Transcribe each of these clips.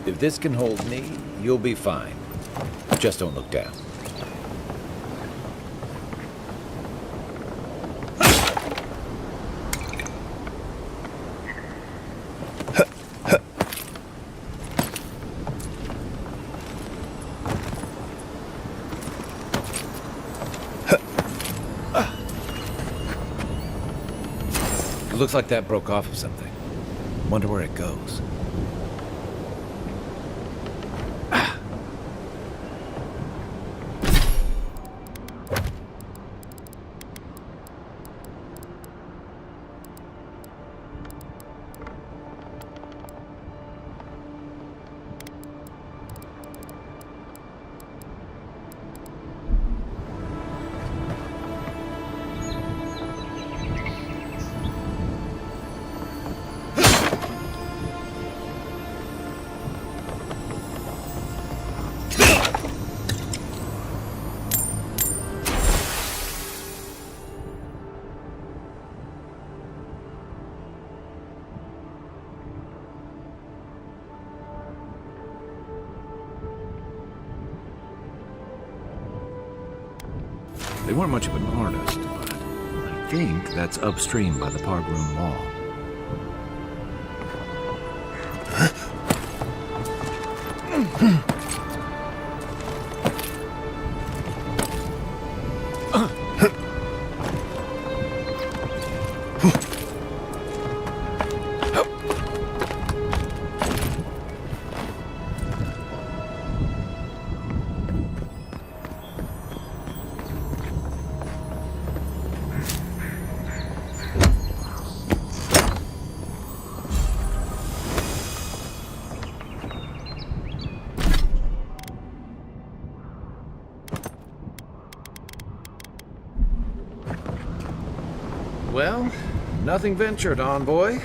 If this can hold me, you'll be fine. Just don't look down. Looks like that broke off of something. Wonder where it goes. They weren't much of an artist, but I think that's upstream by the park room wall. Well, nothing ventured, envoy.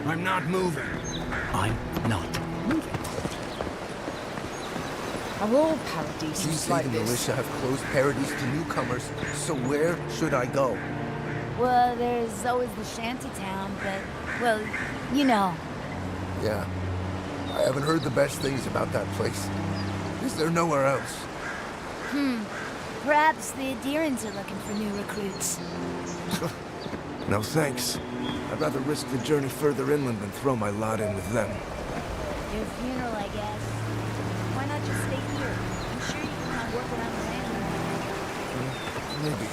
I'm not moving. I'm not moving. Are all paradises You say like the this? militia have closed Paradise to newcomers, so where should I go? Well, there's always the shanty town, but, well, you know. Yeah, I haven't heard the best things about that place. Is there nowhere else? Perhaps the Adherents are looking for new recruits. No thanks. I'd rather risk the journey further inland than throw my lot in with them. Your funeral, I guess. Why not just stay here? I'm sure you can find work around the land. Maybe.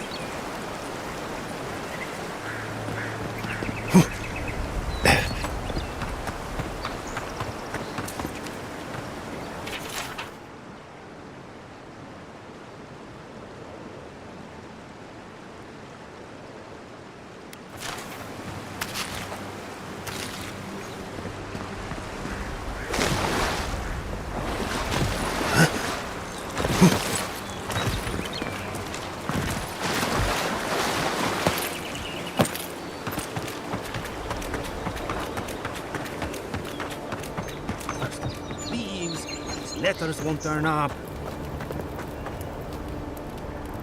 Letters won't turn up.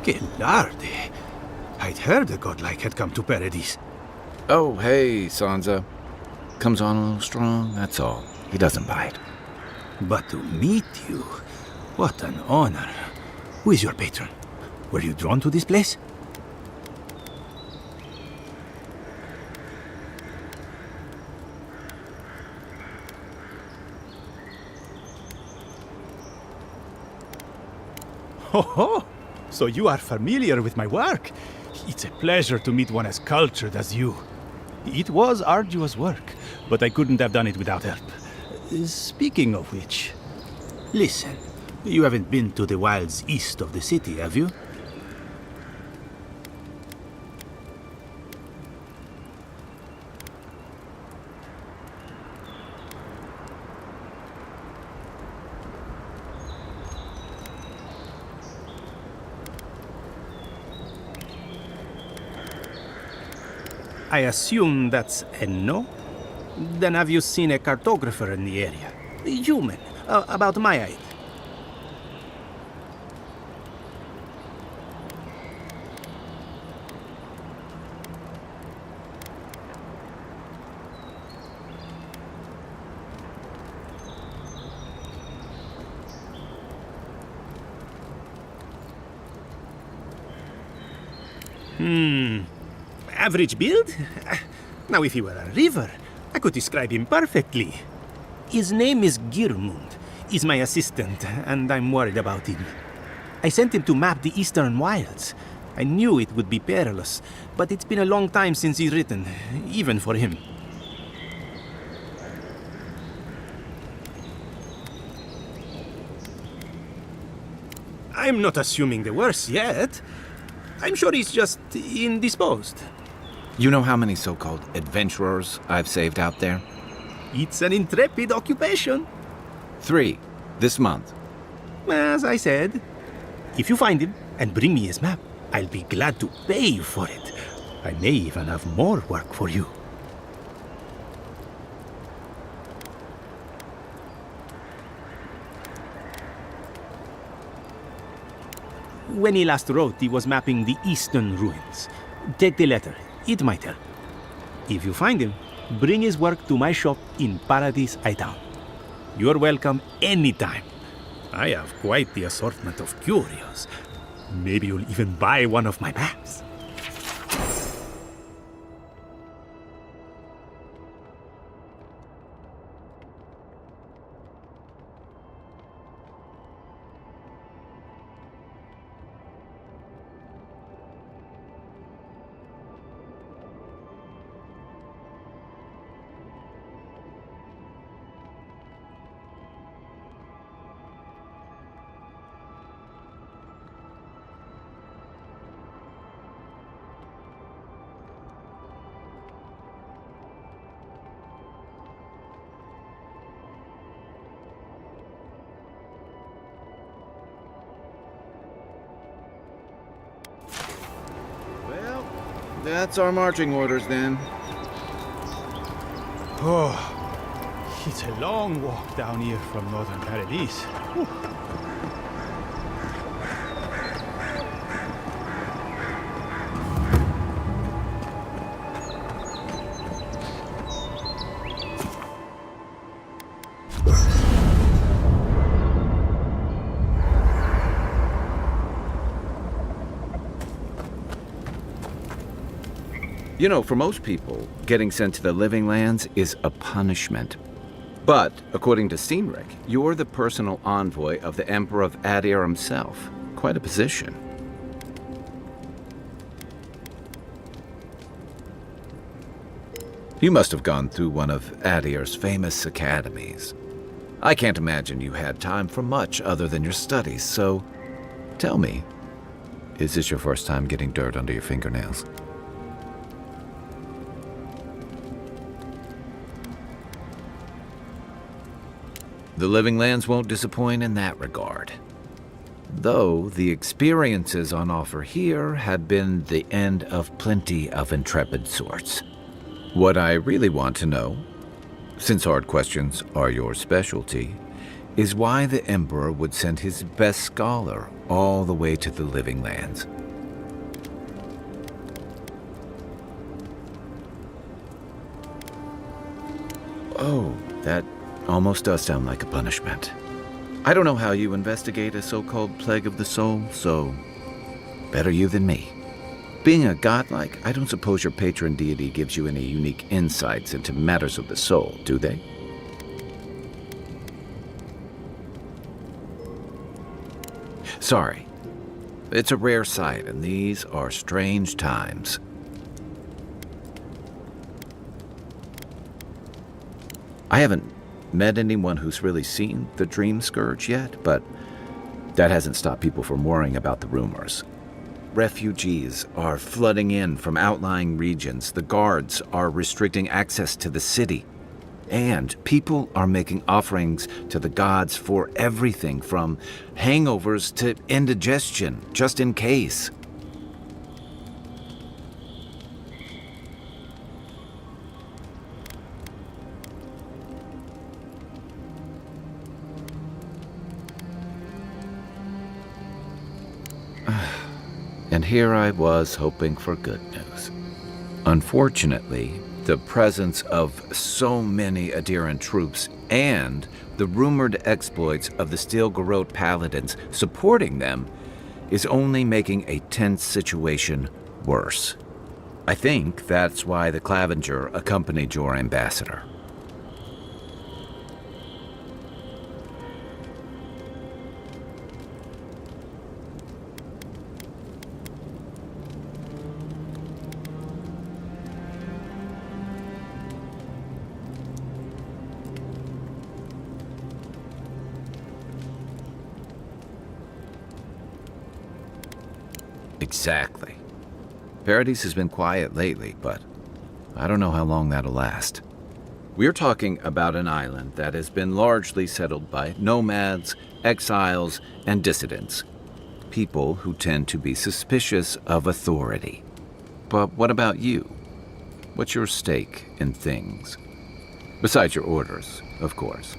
Que larde. I'd heard the godlike had come to Paradise. Oh, hey, Sansa. Comes on a little strong, that's all. He doesn't bite. But to meet you, what an honor. Who is your patron? Were you drawn to this place? Ho ho! So you are familiar with my work? It's a pleasure to meet one as cultured as you. It was arduous work, but I couldn't have done it without help. Speaking of which, listen, you haven't been to the wilds east of the city, have you? I assume that's a no? Then have you seen a cartographer in the area? A human, about my height. Average build? Now, if he were a river, I could describe him perfectly. His name is Girmund. He's my assistant, and I'm worried about him. I sent him to map the eastern wilds. I knew it would be perilous, but it's been a long time since he's written, even for him. I'm not assuming the worst yet. I'm sure he's just indisposed. You know how many so-called adventurers I've saved out there? It's an intrepid occupation. 3, this month. As I said, if you find him and bring me his map, I'll be glad to pay you for it. I may even have more work for you. When he last wrote, he was mapping the eastern ruins. Take the letter. It might help. If you find him, bring his work to my shop in Paradise Town. You're welcome anytime. I have quite the assortment of curios. Maybe you'll even buy one of my maps. Well, that's our marching orders then. Oh, it's a long walk down here from northern Paradise. Whew. You know, for most people, getting sent to the Living Lands is a punishment. But, according to Cynric, you're the personal envoy of the Emperor of Adir himself. Quite a position. You must have gone through one of Adir's famous academies. I can't imagine you had time for much other than your studies, so tell me, is this your first time getting dirt under your fingernails? The Living Lands won't disappoint in that regard. Though the experiences on offer here had been the end of plenty of intrepid sorts. What I really want to know, since hard questions are your specialty, is why the Emperor would send his best scholar all the way to the Living Lands. Oh, that almost does sound like a punishment. I don't know how you investigate a so-called plague of the soul, so better you than me. Being a godlike, I don't suppose your patron deity gives you any unique insights into matters of the soul, do they? Sorry. It's a rare sight, and these are strange times. I haven't met anyone who's really seen the Dream Scourge yet, but that hasn't stopped people from worrying about the rumors. Refugees are flooding in from outlying regions. The guards are restricting access to the city. And people are making offerings to the gods for everything from hangovers to indigestion, just in case. And here I was hoping for good news. Unfortunately, the presence of so many adherent troops and the rumored exploits of the Steel Garrote paladins supporting them is only making a tense situation worse. I think that's why the Clavenger accompanied your ambassador. Exactly. Paradis has been quiet lately, but I don't know how long that'll last. We're talking about an island that has been largely settled by nomads, exiles, and dissidents. People who tend to be suspicious of authority. But what about you? What's your stake in things? Besides your orders, of course.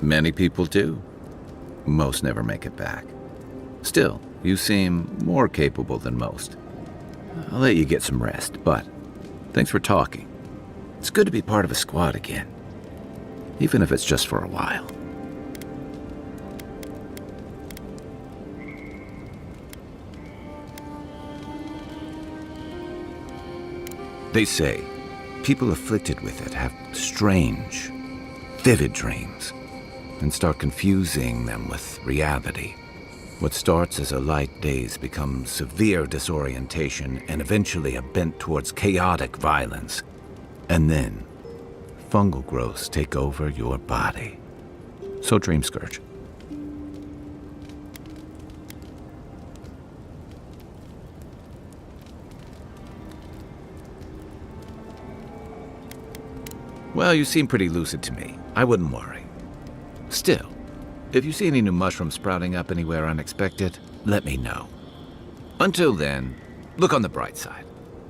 Many people do. Most never make it back. Still, you seem more capable than most. I'll let you get some rest, but thanks for talking. It's good to be part of a squad again, even if it's just for a while. They say people afflicted with it have strange, vivid dreams and start confusing them with reality. What starts as a light daze becomes severe disorientation and eventually a bent towards chaotic violence. And then, fungal growths take over your body. So Dream Scourge. Well, you seem pretty lucid to me. I wouldn't worry. Still, if you see any new mushrooms sprouting up anywhere unexpected, let me know. Until then, look on the bright side.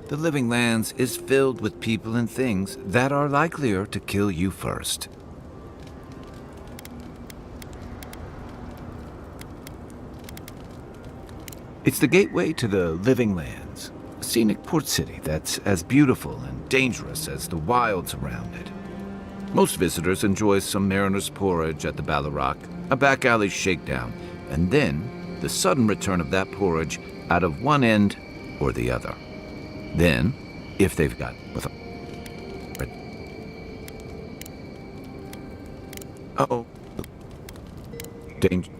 The Living Lands is filled with people and things that are likelier to kill you first. It's the gateway to the Living Lands, a scenic port city that's as beautiful and dangerous as the wilds around it. Most visitors enjoy some mariner's porridge at the Ballarrock, a back alley shakedown, and then the sudden return of that porridge out of one end or the other. Then, if they've got Uh-oh. Danger.